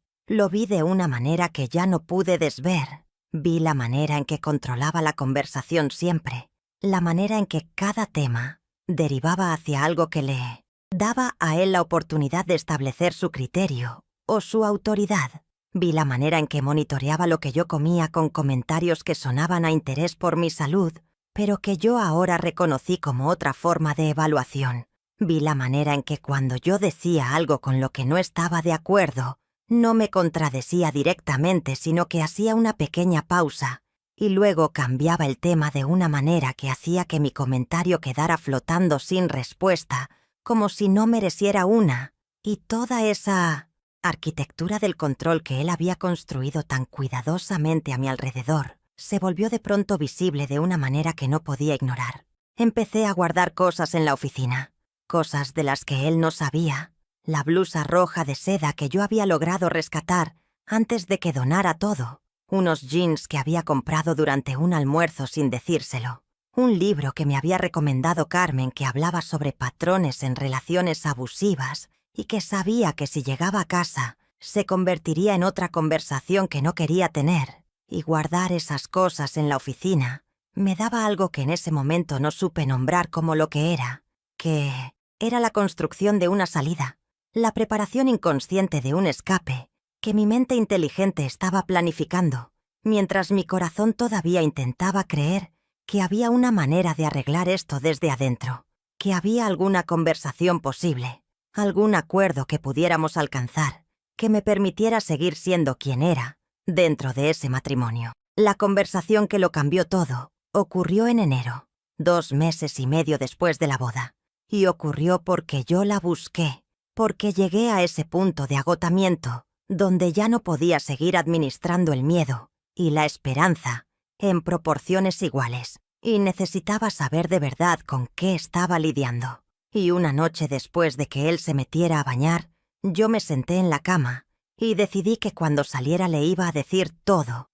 de una manera que ya no pude desver. Vi la manera en que controlaba la conversación siempre, la manera en que cada tema derivaba hacia algo que le daba a él la oportunidad de establecer su criterio o su autoridad. Vi la manera en que monitoreaba lo que yo comía con comentarios que sonaban a interés por mi salud, pero que yo ahora reconocí como otra forma de evaluación. Vi la manera en que cuando yo decía algo con lo que no estaba de acuerdo, no me contradecía directamente, sino que hacía una pequeña pausa y luego cambiaba el tema de una manera que hacía que mi comentario quedara flotando sin respuesta, como si no mereciera una. Y toda esa arquitectura del control que él había construido tan cuidadosamente a mi alrededor se volvió de pronto visible de una manera que no podía ignorar. Empecé a guardar cosas en la oficina, cosas de las que él no sabía, la blusa roja de seda que yo había logrado rescatar antes de que donara todo, unos jeans que había comprado durante un almuerzo sin decírselo, un libro que me había recomendado Carmen que hablaba sobre patrones en relaciones abusivas y que sabía que si llegaba a casa se convertiría en otra conversación que no quería tener, y guardar esas cosas en la oficina me daba algo que en ese momento no supe nombrar como lo que era la construcción de una salida, la preparación inconsciente de un escape que mi mente inteligente estaba planificando, mientras mi corazón todavía intentaba creer que había una manera de arreglar esto desde adentro, que había alguna conversación posible, algún acuerdo que pudiéramos alcanzar, que me permitiera seguir siendo quien era dentro de ese matrimonio. La conversación que lo cambió todo ocurrió en enero, 2 meses y medio después de la boda, y ocurrió porque yo la busqué, porque llegué a ese punto de agotamiento donde ya no podía seguir administrando el miedo y la esperanza en proporciones iguales, y necesitaba saber de verdad con qué estaba lidiando. Y una noche después de que él se metiera a bañar, yo me senté en la cama y decidí que cuando saliera le iba a decir todo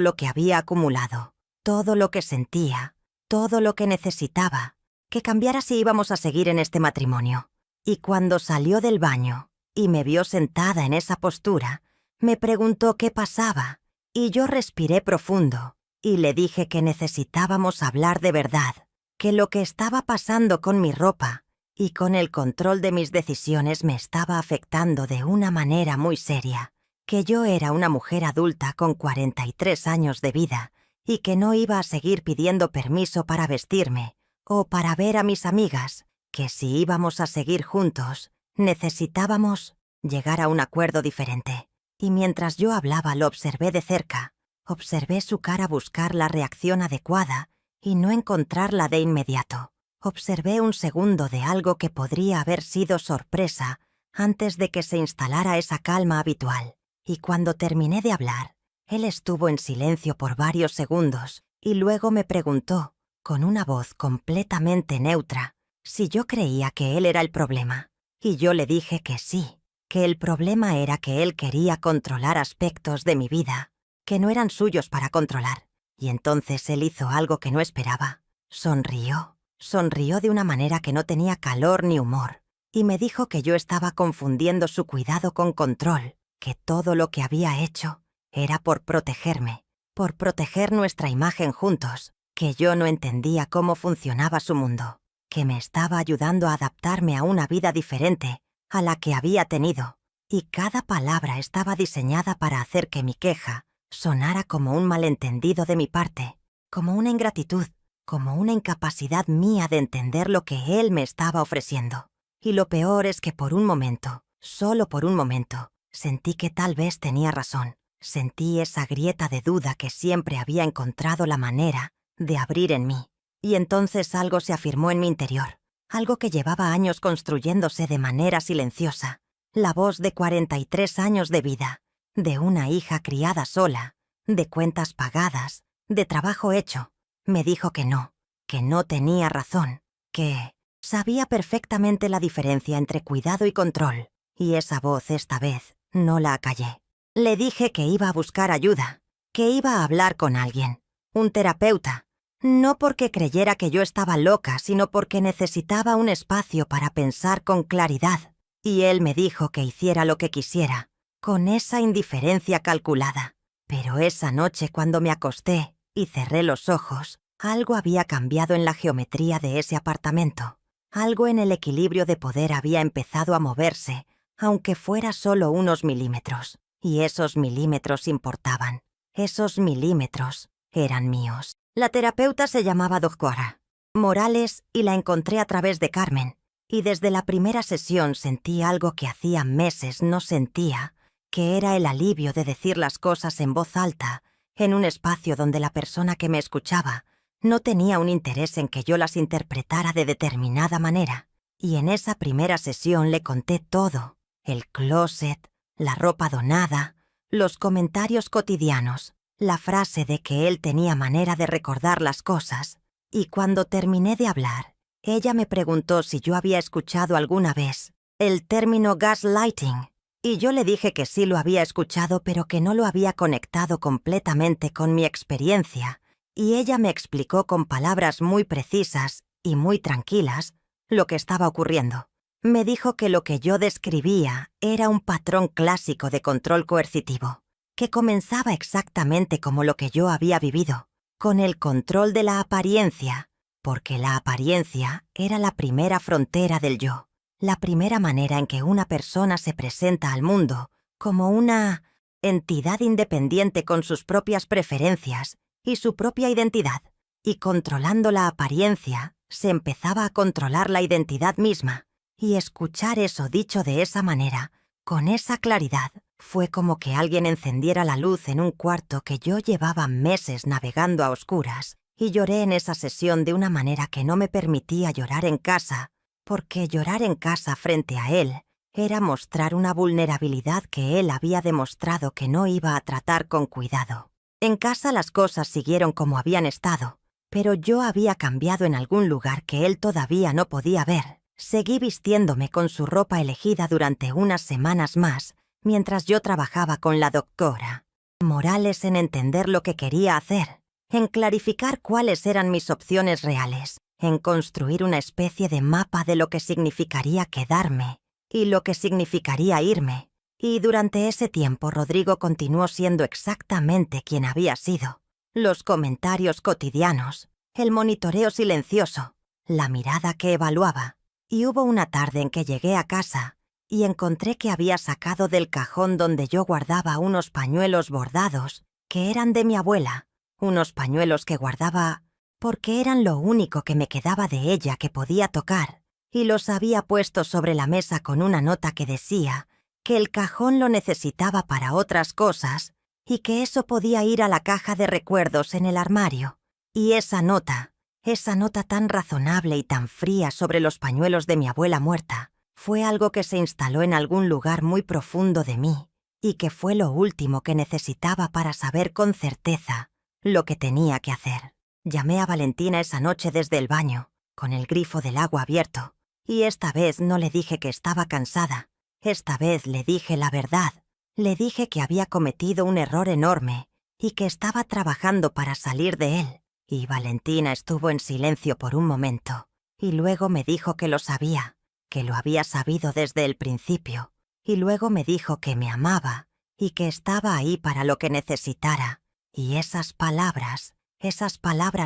lo que había acumulado, todo lo que sentía, todo lo que necesitaba, que cambiara si íbamos a seguir en este matrimonio. Y cuando salió del baño y me vio sentada en esa postura, me preguntó qué pasaba, y yo respiré profundo y le dije que necesitábamos hablar de verdad, que lo que estaba pasando con mi ropa y con el control de mis decisiones me estaba afectando de una manera muy seria, que yo era una mujer adulta con 43 años de vida y que no iba a seguir pidiendo permiso para vestirme o para ver a mis amigas, que si íbamos a seguir juntos, necesitábamos llegar a un acuerdo diferente. Y mientras yo hablaba lo observé de cerca, observé su cara buscar la reacción adecuada y no encontrarla de inmediato. Observé un segundo de algo que podría haber sido sorpresa antes de que se instalara esa calma habitual. Y cuando terminé de hablar, él estuvo en silencio por varios segundos y luego me preguntó, con una voz completamente neutra, si yo creía que él era el problema. Y yo le dije que sí, que el problema era que él quería controlar aspectos de mi vida que no eran suyos para controlar. Y entonces él hizo algo que no esperaba. Sonrió de una manera que no tenía calor ni humor, y me dijo que yo estaba confundiendo su cuidado con control, que todo lo que había hecho era por protegerme, por proteger nuestra imagen juntos, que yo no entendía cómo funcionaba su mundo, que me estaba ayudando a adaptarme a una vida diferente a la que había tenido, y cada palabra estaba diseñada para hacer que mi queja sonara como un malentendido de mi parte, como una ingratitud, como una incapacidad mía de entender lo que él me estaba ofreciendo. Y lo peor es que por un momento, solo por un momento, sentí que tal vez tenía razón. Sentí esa grieta de duda que siempre había encontrado la manera de abrir en mí. Y entonces algo se afirmó en mi interior, algo que llevaba años construyéndose de manera silenciosa. La voz de 43 años de vida, de una hija criada sola, de cuentas pagadas, de trabajo hecho, me dijo que no tenía razón, que sabía perfectamente la diferencia entre cuidado y control, y esa voz esta vez no la acallé. Le dije que iba a buscar ayuda, que iba a hablar con alguien, un terapeuta, no porque creyera que yo estaba loca, sino porque necesitaba un espacio para pensar con claridad, y él me dijo que hiciera lo que quisiera, con esa indiferencia calculada. Pero esa noche cuando me acosté y cerré los ojos, algo había cambiado en la geometría de ese apartamento. Algo en el equilibrio de poder había empezado a moverse, aunque fuera solo unos milímetros. Y esos milímetros importaban. Esos milímetros eran míos. La terapeuta se llamaba Doctora Morales y la encontré a través de Carmen. Y desde la primera sesión sentí algo que hacía meses no sentía, que era el alivio de decir las cosas en voz alta, en un espacio donde la persona que me escuchaba no tenía un interés en que yo las interpretara de determinada manera. Y en esa primera sesión le conté todo, el closet, la ropa donada, los comentarios cotidianos, la frase de que él tenía manera de recordar las cosas. Y cuando terminé de hablar, ella me preguntó si yo había escuchado alguna vez el término gaslighting, y yo le dije que sí lo había escuchado, pero que no lo había conectado completamente con mi experiencia, y ella me explicó con palabras muy precisas y muy tranquilas lo que estaba ocurriendo. Me dijo que lo que yo describía era un patrón clásico de control coercitivo, que comenzaba exactamente como lo que yo había vivido, con el control de la apariencia, porque la apariencia era la primera frontera del yo, la primera manera en que una persona se presenta al mundo como una entidad independiente con sus propias preferencias y su propia identidad, y controlando la apariencia se empezaba a controlar la identidad misma, y escuchar eso dicho de esa manera, con esa claridad, fue como que alguien encendiera la luz en un cuarto que yo llevaba meses navegando a oscuras, y lloré en esa sesión de una manera que no me permitía llorar en casa, porque llorar en casa frente a él era mostrar una vulnerabilidad que él había demostrado que no iba a tratar con cuidado. En casa las cosas siguieron como habían estado, pero yo había cambiado en algún lugar que él todavía no podía ver. Seguí vistiéndome con su ropa elegida durante unas semanas más, mientras yo trabajaba con la doctora Morales en entender lo que quería hacer, en clarificar cuáles eran mis opciones reales, en construir una especie de mapa de lo que significaría quedarme y lo que significaría irme. Y durante ese tiempo Rodrigo continuó siendo exactamente quien había sido. Los comentarios cotidianos, el monitoreo silencioso, la mirada que evaluaba. Y hubo una tarde en que llegué a casa y encontré que había sacado del cajón donde yo guardaba unos pañuelos bordados que eran de mi abuela, unos pañuelos que guardaba porque eran lo único que me quedaba de ella que podía tocar, y los había puesto sobre la mesa con una nota que decía que el cajón lo necesitaba para otras cosas y que eso podía ir a la caja de recuerdos en el armario. Y esa nota tan razonable y tan fría sobre los pañuelos de mi abuela muerta, fue algo que se instaló en algún lugar muy profundo de mí y que fue lo último que necesitaba para saber con certeza lo que tenía que hacer. Llamé a Valentina esa noche desde el baño, con el grifo del agua abierto, y esta vez no le dije que estaba cansada. Esta vez le dije la verdad. Le dije que había cometido un error enorme y que estaba trabajando para salir de él. Y Valentina estuvo en silencio por un momento, y luego me dijo que lo sabía, que lo había sabido desde el principio, y luego me dijo que me amaba y que estaba ahí para lo que necesitara. Y esas palabras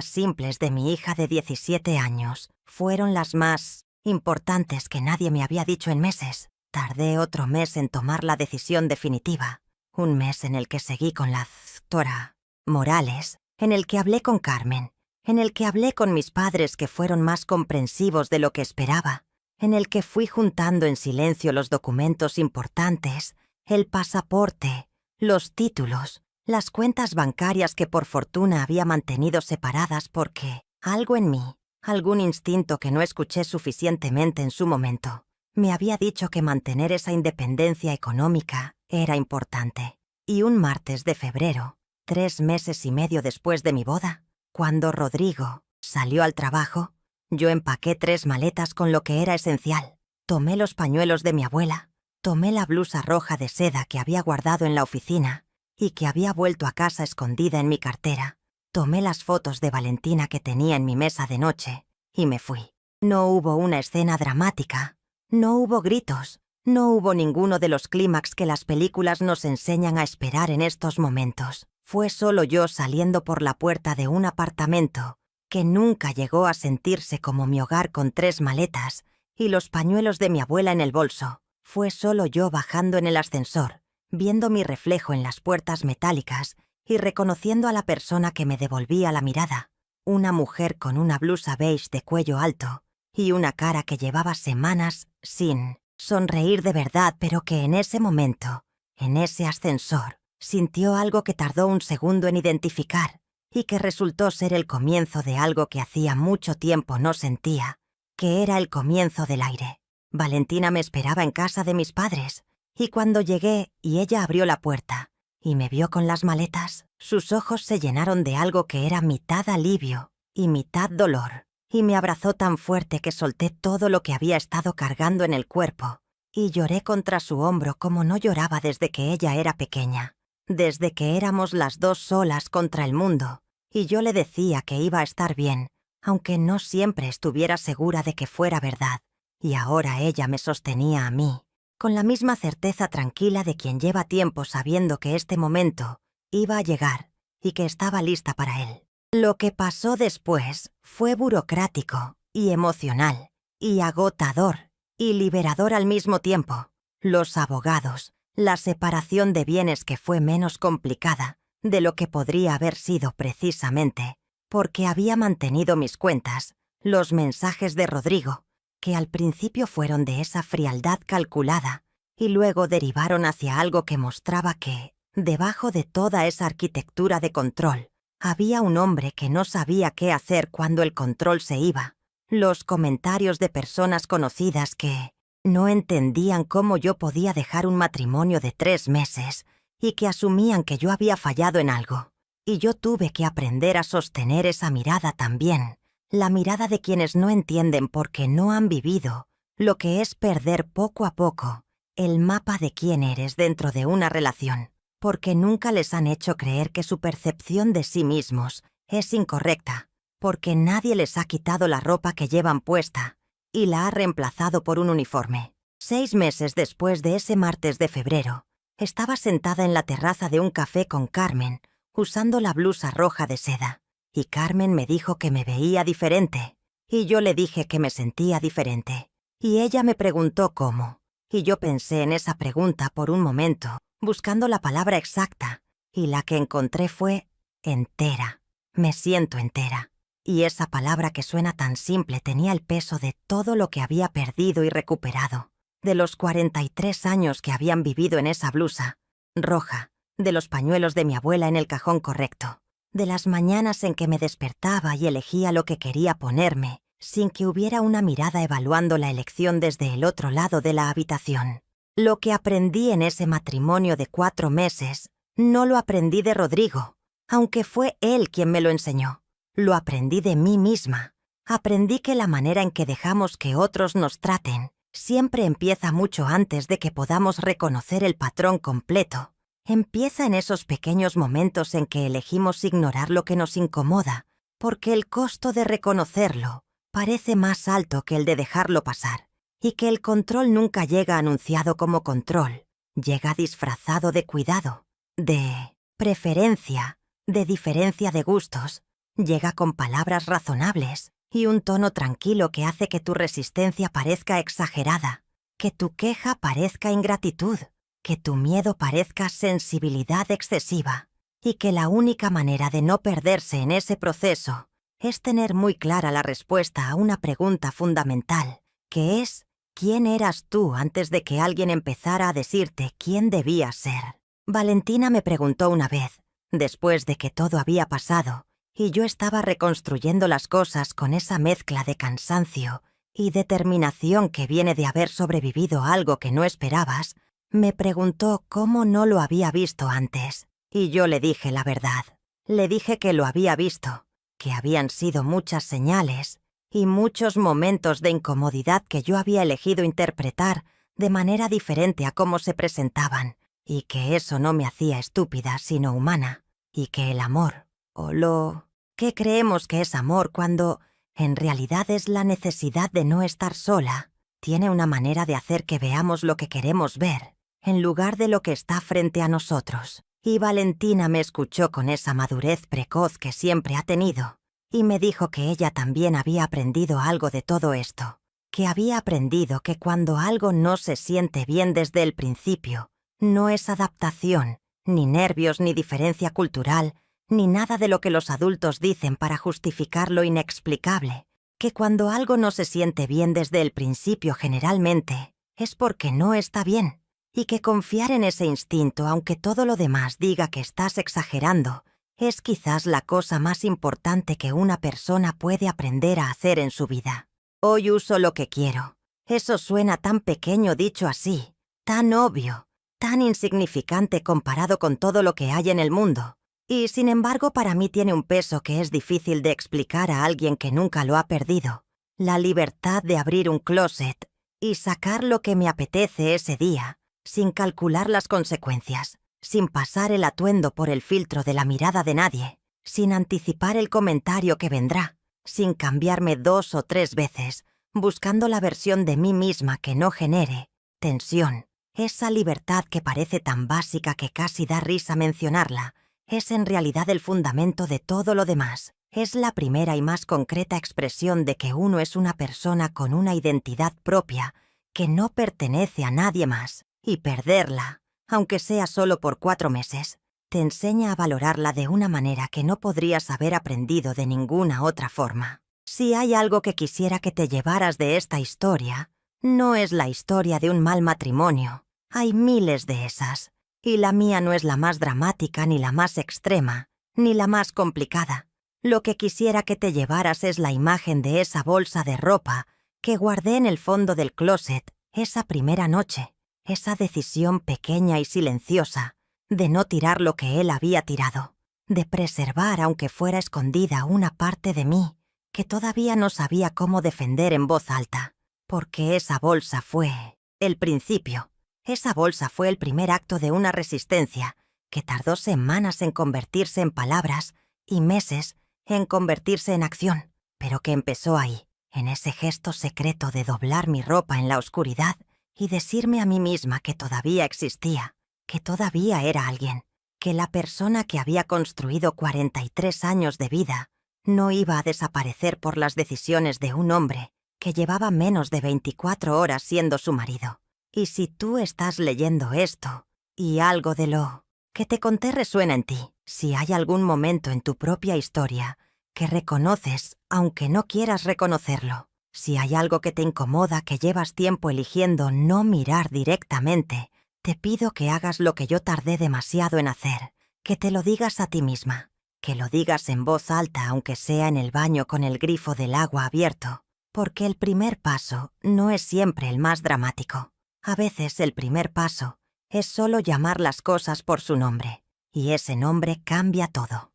simples de mi hija de 17 años, fueron las más importantes que nadie me había dicho en meses. Tardé otro mes en tomar la decisión definitiva, un mes en el que seguí con la doctora Morales, en el que hablé con Carmen, en el que hablé con mis padres que fueron más comprensivos de lo que esperaba, en el que fui juntando en silencio los documentos importantes, el pasaporte, los títulos, las cuentas bancarias que por fortuna había mantenido separadas porque algo en mí, algún instinto que no escuché suficientemente en su momento, me había dicho que mantener esa independencia económica era importante. Y un martes de febrero, 3 meses y medio después de mi boda, cuando Rodrigo salió al trabajo, yo empaqué 3 maletas con lo que era esencial. Tomé los pañuelos de mi abuela, tomé la blusa roja de seda que había guardado en la oficina y que había vuelto a casa escondida en mi cartera, tomé las fotos de Valentina que tenía en mi mesa de noche y me fui. No hubo una escena dramática, no hubo gritos, no hubo ninguno de los clímax que las películas nos enseñan a esperar en estos momentos. Fue solo yo saliendo por la puerta de un apartamento que nunca llegó a sentirse como mi hogar, con 3 maletas y los pañuelos de mi abuela en el bolso. Fue solo yo bajando en el ascensor, viendo mi reflejo en las puertas metálicas y reconociendo a la persona que me devolvía la mirada. Una mujer con una blusa beige de cuello alto y una cara que llevaba semanas sin sonreír de verdad, pero que en ese momento, en ese ascensor, sintió algo que tardó un segundo en identificar y que resultó ser el comienzo de algo que hacía mucho tiempo no sentía, que era el comienzo del aire. Valentina me esperaba en casa de mis padres, y cuando llegué y ella abrió la puerta y me vio con las maletas, sus ojos se llenaron de algo que era mitad alivio y mitad dolor, y me abrazó tan fuerte que solté todo lo que había estado cargando en el cuerpo y lloré contra su hombro como no lloraba desde que ella era pequeña, desde que éramos las dos solas contra el mundo, y yo le decía que iba a estar bien, aunque no siempre estuviera segura de que fuera verdad, y ahora ella me sostenía a mí, con la misma certeza tranquila de quien lleva tiempo sabiendo que este momento iba a llegar y que estaba lista para él. Lo que pasó después fue burocrático y emocional y agotador y liberador al mismo tiempo. Los abogados, la separación de bienes que fue menos complicada de lo que podría haber sido precisamente porque había mantenido mis cuentas, los mensajes de Rodrigo, que al principio fueron de esa frialdad calculada y luego derivaron hacia algo que mostraba que, debajo de toda esa arquitectura de control, había un hombre que no sabía qué hacer cuando el control se iba. Los comentarios de personas conocidas que no entendían cómo yo podía dejar un matrimonio de 3 meses y que asumían que yo había fallado en algo. Y yo tuve que aprender a sostener esa mirada también, la mirada de quienes no entienden porque no han vivido lo que es perder poco a poco el mapa de quién eres dentro de una relación, porque nunca les han hecho creer que su percepción de sí mismos es incorrecta, porque nadie les ha quitado la ropa que llevan puesta y la ha reemplazado por un uniforme. 6 meses después de ese martes de febrero, estaba sentada en la terraza de un café con Carmen, usando la blusa roja de seda, y Carmen me dijo que me veía diferente, y yo le dije que me sentía diferente, y ella me preguntó cómo, y yo pensé en esa pregunta por un momento, buscando la palabra exacta, y la que encontré fue entera. Me siento entera. Y esa palabra que suena tan simple tenía el peso de todo lo que había perdido y recuperado, de los 43 años que habían vivido en esa blusa roja, de los pañuelos de mi abuela en el cajón correcto, de las mañanas en que me despertaba y elegía lo que quería ponerme, sin que hubiera una mirada evaluando la elección desde el otro lado de la habitación. Lo que aprendí en ese matrimonio de 4 meses, no lo aprendí de Rodrigo, aunque fue él quien me lo enseñó. Lo aprendí de mí misma. Aprendí que la manera en que dejamos que otros nos traten siempre empieza mucho antes de que podamos reconocer el patrón completo. Empieza en esos pequeños momentos en que elegimos ignorar lo que nos incomoda, porque el costo de reconocerlo parece más alto que el de dejarlo pasar, y que el control nunca llega anunciado como control, llega disfrazado de cuidado, de preferencia, de diferencia de gustos, llega con palabras razonables y un tono tranquilo que hace que tu resistencia parezca exagerada, que tu queja parezca ingratitud, que tu miedo parezca sensibilidad excesiva, y que la única manera de no perderse en ese proceso es tener muy clara la respuesta a una pregunta fundamental, que es ¿quién eras tú antes de que alguien empezara a decirte quién debías ser? Valentina me preguntó una vez, después de que todo había pasado, y yo estaba reconstruyendo las cosas con esa mezcla de cansancio y determinación que viene de haber sobrevivido a algo que no esperabas, me preguntó cómo no lo había visto antes, y yo le dije la verdad. Le dije que lo había visto, que habían sido muchas señales y muchos momentos de incomodidad que yo había elegido interpretar de manera diferente a cómo se presentaban, y que eso no me hacía estúpida sino humana, y que el amor, o lo que creemos que es amor cuando en realidad es la necesidad de no estar sola, tiene una manera de hacer que veamos lo que queremos ver, en lugar de lo que está frente a nosotros. Y Valentina me escuchó con esa madurez precoz que siempre ha tenido, y me dijo que ella también había aprendido algo de todo esto, que había aprendido que cuando algo no se siente bien desde el principio, no es adaptación, ni nervios, ni diferencia cultural, ni nada de lo que los adultos dicen para justificar lo inexplicable, que cuando algo no se siente bien desde el principio generalmente, es porque no está bien, y que confiar en ese instinto, aunque todo lo demás diga que estás exagerando, es quizás la cosa más importante que una persona puede aprender a hacer en su vida. Hoy uso lo que quiero. Eso suena tan pequeño dicho así, tan obvio, tan insignificante comparado con todo lo que hay en el mundo. Y sin embargo para mí tiene un peso que es difícil de explicar a alguien que nunca lo ha perdido. La libertad de abrir un closet y sacar lo que me apetece ese día, sin calcular las consecuencias, sin pasar el atuendo por el filtro de la mirada de nadie, sin anticipar el comentario que vendrá, sin cambiarme 2 o 3 veces, buscando la versión de mí misma que no genere tensión. Esa libertad que parece tan básica que casi da risa mencionarla, es en realidad el fundamento de todo lo demás. Es la primera y más concreta expresión de que uno es una persona con una identidad propia, que no pertenece a nadie más, y perderla, aunque sea solo por 4 meses, te enseña a valorarla de una manera que no podrías haber aprendido de ninguna otra forma. Si hay algo que quisiera que te llevaras de esta historia, no es la historia de un mal matrimonio. Hay miles de esas, y la mía no es la más dramática, ni la más extrema, ni la más complicada. Lo que quisiera que te llevaras es la imagen de esa bolsa de ropa que guardé en el fondo del closet esa primera noche, esa decisión pequeña y silenciosa de no tirar lo que él había tirado, de preservar, aunque fuera escondida, una parte de mí que todavía no sabía cómo defender en voz alta, porque esa bolsa fue el principio. Esa bolsa fue el primer acto de una resistencia que tardó semanas en convertirse en palabras y meses en convertirse en acción, pero que empezó ahí, en ese gesto secreto de doblar mi ropa en la oscuridad y decirme a mí misma que todavía existía, que todavía era alguien, que la persona que había construido 43 años de vida no iba a desaparecer por las decisiones de un hombre que llevaba menos de 24 horas siendo su marido. Y si tú estás leyendo esto, y algo de lo que te conté resuena en ti, si hay algún momento en tu propia historia que reconoces, aunque no quieras reconocerlo, si hay algo que te incomoda, que llevas tiempo eligiendo no mirar directamente, te pido que hagas lo que yo tardé demasiado en hacer, que te lo digas a ti misma, que lo digas en voz alta, aunque sea en el baño con el grifo del agua abierto, porque el primer paso no es siempre el más dramático. A veces el primer paso es solo llamar las cosas por su nombre, y ese nombre cambia todo.